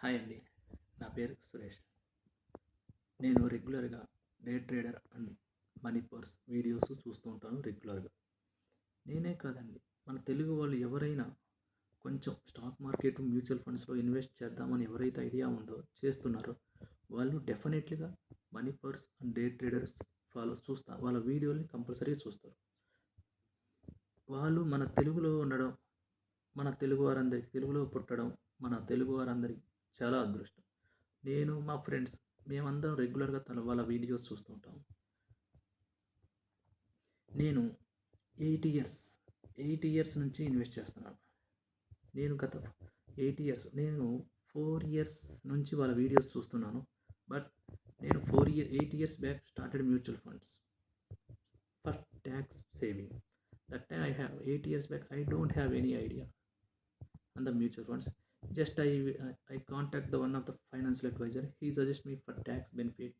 Hi అండి. నా పేరు సురేష్. నేను రెగ్యులర్‌గా day trader and money purse videos చూస్తూ ఉంటాను రెగ్యులర్‌గా. నేనే కాదండి, మన తెలుగు వాళ్ళు ఎవరైనా కొంచెం స్టాక్ మార్కెట్, మ్యూచువల్ ఫండ్స్‌లో ఇన్వెస్ట్ చేద్దామని ఎవరైతే ఐడియా ఉందో, చేస్తున్నారో వాళ్ళు డెఫినెట్‌లీగా Money Purse and day traders వాళ్ళ వీడియోని కంపల్సరీగా చూస్తారు. వాళ్ళు మన తెలుగులో ఉండడం, మన తెలుగు వారందరికీ తెలుగులో పుట్టడం, మన తెలుగు వారందరికీ చాలా అదృష్టం. నేను, మా ఫ్రెండ్స్ మేమందరం రెగ్యులర్‌గా వాళ్ళ వీడియోస్ చూస్తూ ఉంటాం. నేను 8 ఇయర్స్ నుంచి ఇన్వెస్ట్ చేస్తున్నాను. నేను గత 4 ఇయర్స్ నుంచి వాళ్ళ వీడియోస్ చూస్తున్నాను. బట్ నేను 8 years back started mutual funds for tax saving. That time I have 8 years back, I don't have any idea on the mutual funds. Just I contact the one of the financial advisor. He suggest me for tax benefit,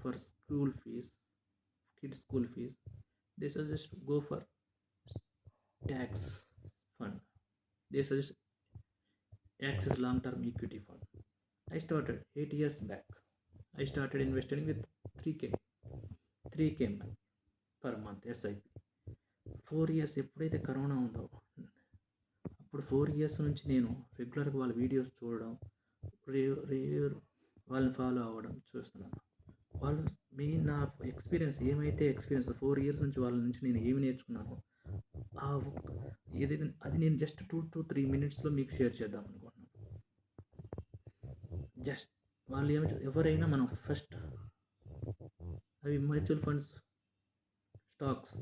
for school fees, kids school fees. They suggest go for tax fund. They suggest Axis long term equity fund. I started 8 years back. I started investing with 3k 3k per month SIP. 4 years ఎప్పుడైతే corona ఉందో అప్పుడు 4 years నుంచి నేను రెగ్యులర్గా వాళ్ళ videos చూడడం, వాళ్ళని follow అవ్వడం చూస్తున్నాను. వాళ్ళు నా ఎక్స్పీరియన్స్ 4 ఇయర్స్ నుంచి వాళ్ళ నుంచి నేను ఏమి నేర్చుకున్నానో అది నేను జస్ట్ 2 to 3 మినిట్స్లో మీకు షేర్ చేద్దాం అనుకుంటున్నాను. జస్ట్ వాళ్ళు ఎవరైనా మనం ఫస్ట్ అవి mutual funds, stocks,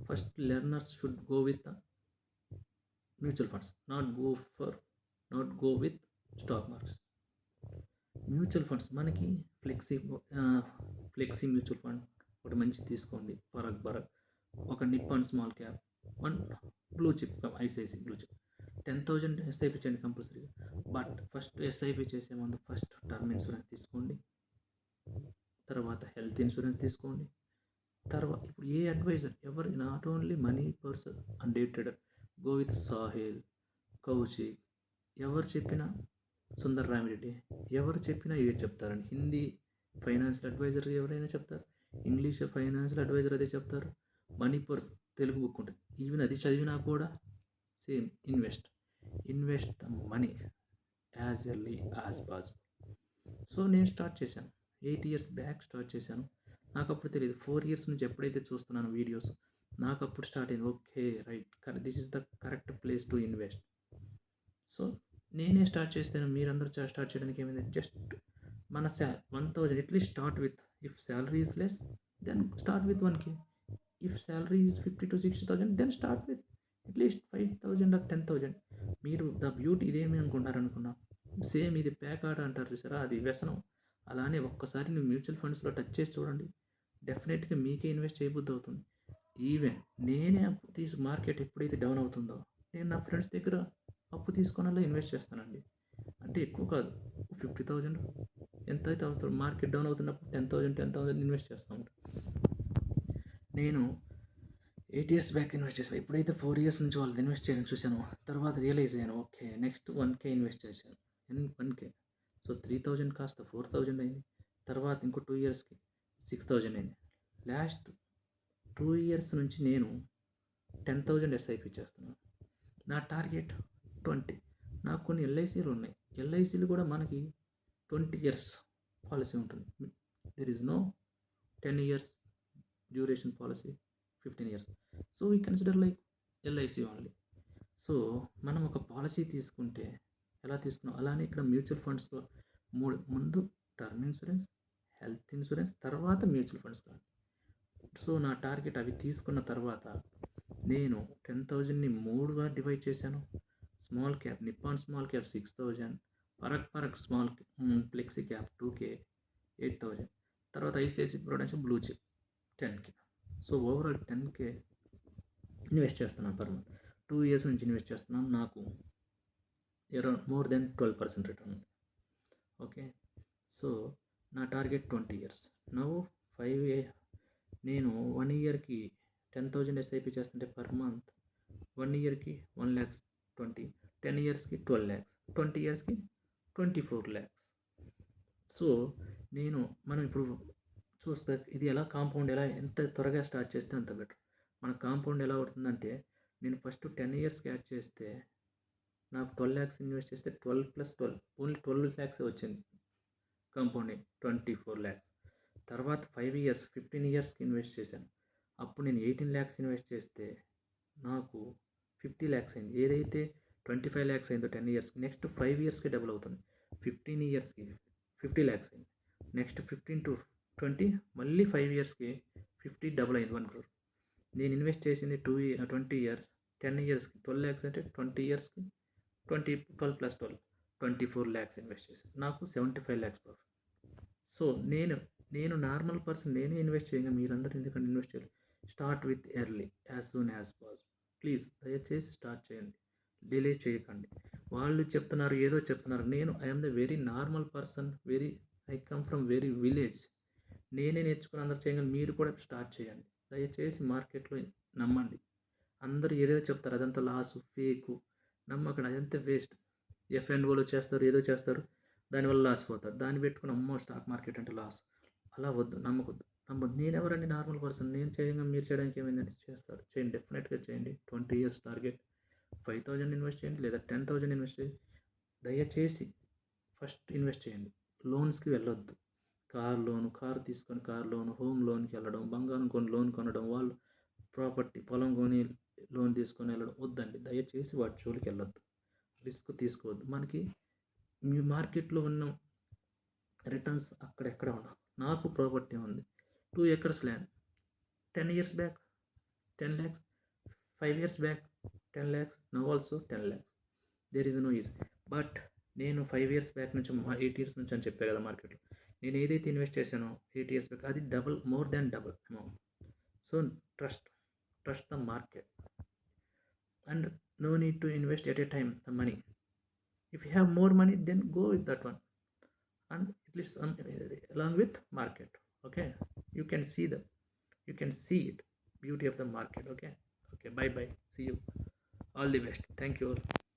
first learners should go with mutual funds, not go with stock markets. Mutual funds మనకి ఫ్లెక్సీ మ్యూచువల్ ఫండ్ ఒకటి మంచి తీసుకోండి. బరక్ ఒక Nippon small cap, one blue chip ICICI blue chip 10,000 SIP చేయండి కంపల్సరీగా. But first SIP చేసే ముందు first term insurance తీసుకోండి, తర్వాత హెల్త్ ఇన్సూరెన్స్ తీసుకోండి. తర్వాత ఇప్పుడు ఏ అడ్వైజర్ ఎవరు, not only money person and day trader, go with Sahil, Kaushik, ఎవరు చెప్పినా, సుందర్ రామిరెడ్డి, ఎవరు చెప్పినా ఇవే చెప్తారండి. హిందీ ఫైనాన్షియల్ అడ్వైజర్ ఎవరైనా చెప్తారు, ఇంగ్లీష్ ఫైనాన్షియల్ అడ్వైజర్ అదే చెప్తారు, మనీ పర్స్ తెలుగు బుక్ ఉంటుంది, ఈవెన్ అది చదివినా కూడా same invest the money as early as possible. So నేను స్టార్ట్ చేశాను 8 ఇయర్స్ బ్యాక్ స్టార్ట్ చేశాను. నాకు అప్పుడు తెలియదు. 4 ఇయర్స్ నుంచి ఎప్పుడైతే చూస్తున్నాను వీడియోస్, నాకు అప్పుడు స్టార్ట్ అయింది. Okay, right, this is the correct place to invest. So నేనే స్టార్ట్ చేస్తాను. మీరందరూ స్టార్ట్ చేయడానికి ఏమైంది, జస్ట్ మన 1,000 at least start with. If salary is less, then start with 1k. If salary is 50 to 60,000, then start with at least 5,000 or 10,000. మీరు the beauty ఇదేమి అనుకున్నా, same ఇది ప్యాక్ ఆట అంటారు చూసారా, అది వ్యసనం. అలానే ఒక్కసారి నువ్వు మ్యూచువల్ ఫండ్స్లో టచ్ చేసి చూడండి, డెఫినెట్గా మీకే ఇన్వెస్ట్ చేయబుద్ధి అవుతుంది. ఈవెన్ నేనే మార్కెట్ ఎప్పుడైతే డౌన్ అవుతుందో, నేను నా ఫ్రెండ్స్ దగ్గర అప్పు తీసుకొని అలా ఇన్వెస్ట్ చేస్తానండి. అంటే ఎక్కువ కాదు, 50,000 ఎంత అయితే అవుతుంది. మార్కెట్ డౌన్ అవుతున్నప్పుడు 10,000 ఇన్వెస్ట్ చేస్తూ ఉంటాను. నేను 8 ఇయర్స్ బ్యాక్ ఇన్వెస్ట్ చేశాను. ఎప్పుడైతే 4 ఇయర్స్ నుంచి వాళ్ళు ఇన్వెస్ట్ చేయడం చూశాను, తర్వాత రియలైజ్ అయ్యాను, ఓకే, నెక్స్ట్ 1k ఇన్వెస్ట్ చేశాను. 1k. సో 3,000 కాస్త 4,000 అయింది. తర్వాత ఇంకో 2 ఇయర్స్కి 6,000 అయింది. లాస్ట్ 2 ఇయర్స్ నుంచి నేను 10,000 ఎస్ఐపి చేస్తున్నాను. నా టార్గెట్ 20. నాకు కొన్ని ఎల్ఐసీలు ఉన్నాయి. ఎల్ఐసీలు కూడా మనకి 20 ఇయర్స్ పాలసీ ఉంటుంది. There is no 10 years duration policy, 15 years. So we consider like LIC only. సో మనం ఒక పాలసీ తీసుకుంటే ఎలా తీసుకున్నాం, అలానే ఇక్కడ మ్యూచువల్ ఫండ్స్లో ముందు టర్మ్ ఇన్సూరెన్స్, హెల్త్ ఇన్సూరెన్స్, తర్వాత మ్యూచువల్ ఫండ్స్ కావాలి. సో నా టార్గెట్ అవి తీసుకున్న తర్వాత నేను 10,000ని 3గా డివైడ్ చేశాను. Small cap Nippon small cap 6,000, Parag small flexi cap 2k 8,000, తర్వాత ICICI Prudential blue chip 10k. So overall 10k invest చేస్తున్నాను పర్ మంత్. 2 ఇయర్స్ నుంచి ఇన్వెస్ట్ చేస్తున్నాను. నాకు అరౌండ్ మోర్ దెన్ 12% రిటర్న్ ఉంది. ఓకే, సో నా టార్గెట్ 20 ఇయర్స్. నవ్వు 5 నేను 1 ఇయర్కి 10,000 ఎస్ఐపి చేస్తుంటే పర్ మంత్ 1 ఇయర్కి 1,20,000, 10 ఇయర్స్కి 12 lakhs, 20 ఇయర్స్కి 24 lakhs. సో, మనం ఇప్పుడు చూస్తే ఇది ఎలా ఎంత త్వరగా స్టార్ట్ చేస్తే అంత బెటర్. మన కాంపౌండ్ ఎలా అవుతుందంటే, నేను ఫస్ట్ 10 ఇయర్స్‌కి యాడ్ చేస్తే నాకు 12 లాక్స్ ఇన్వెస్ట్ చేస్తే 12 + 12 ఓన్లీ 12 లాక్సే వచ్చింది కాంపౌండింగ్ 24 లాక్స్. తర్వాత 5 ఇయర్స్, 15 ఇయర్స్‌కి ఇన్వెస్ట్ చేశాను. అప్పుడు నేను 18 లాక్స్ ఇన్వెస్ట్ చేస్తే నాకు 50 లాక్స్ అయింది. ఏదైతే 25 లాక్స్ అయిందో 10 ఇయర్స్‌కి నెక్స్ట్ 5 ఇయర్స్‌కి డబుల్ అవుతుంది. 15 ఇయర్స్‌కి 50 లాక్స్ అయింది. నెక్స్ట్ 15-20 మళ్ళీ 5 ఇయర్స్‌కి 50 డబుల్ అయింది 1 క్రోర్. నేను ఇన్వెస్ట్ చేసింది 20 ఇయర్స్, 10 ఇయర్స్‌కి 12 లాక్స్ అంటే 20 ఇయర్స్‌కి 12 + 12 24 లాక్స్ ఇన్వెస్ట్ చేశాను. నాకు 75 లాక్స్ ప్రాఫిట్. సో, నేను నార్మల్ పర్సన్ నేనే ఇన్వెస్ట్ చేయగా మీరందరూ ఎందుకంటే ఇన్వెస్ట్ చేయరు? Start with early as soon as possible. Please దయచేసి స్టార్ట్ చేయండి. డిలే చేయకండి. వాళ్ళు చెప్తున్నారు, ఏదో చెప్తున్నారు. I am the very normal person. I come from very village. నేనే నేర్చుకుని అందరూ చేయగలను. మీరు కూడా స్టార్ట్ చేయండి. దయచేసి మార్కెట్‌లో నమ్మండి. అందరూ ఏదేదో చెప్తారు. అదంతా లాసు, ఫేకు. నమ్మకండి. అదంతా వేస్ట్. ఎఫ్ఎండ్ఓలో చేస్తారు, ఏదో చేస్తారు. దానివల్ల లాస్ పోతారు. దాన్ని పెట్టుకొని అమ్మో! స్టాక్ మార్కెట్ అంటే లాస్. అలా వద్దు. నమ్మకొద్దు. నేనెవరండి నార్మల్ పర్సన్. నేను చేయంగా మీరు చేయడానికి ఏమైందండి? చేస్తారు. చేయండి. డెఫినెట్‌గా చేయండి. 20 ఇయర్స్ టార్గెట్. 5,000 ఇన్వెస్ట్ చేయండి. లేదా 10,000 ఇన్వెస్ట్ చేయండి. దయచేసి ఫస్ట్ ఇన్వెస్ట్ చేయండి. లోన్స్‌కి వెళ్ళొద్దు. కారు తీసుకొని కార్ లోను, హోమ్ లోన్‌కి వెళ్ళడం, బంగారం కొని లోన్ కొనడం, వాళ్ళు ప్రాపర్టీ పొలం కొని లోన్ తీసుకొని వెళ్ళడం వద్దండి. దయచేసి వాటి జోలికి వెళ్ళొద్దు. రిస్క్ తీసుకోవద్దు. మనకి మీ మార్కెట్‌లో ఉన్న రిటర్న్స్ అక్కడెక్కడ ఉండవు. నాకు ప్రాపర్టీ ఉంది. 2 acres land. 10 years back 10 lakhs. 5 years back 10 lakhs. Now also 10 lakhs. There is no is. But నేను 5 ఇయర్స్ బ్యాక్ నుంచి 8 ఇయర్స్ నుంచి అని చెప్పా కదా మార్కెట్‌లో. నేను ఏదైతే ఇన్వెస్ట్ చేశానో 8 ఇయర్స్ బ్యాక్ అది more than double amount. So, trust. Trust the market. And no need to invest at a time the money. If you have more money, then go with that one. And at least along with market. Okay, you can see it beauty of the market. Okay, bye bye, see you, all the best, thank you all.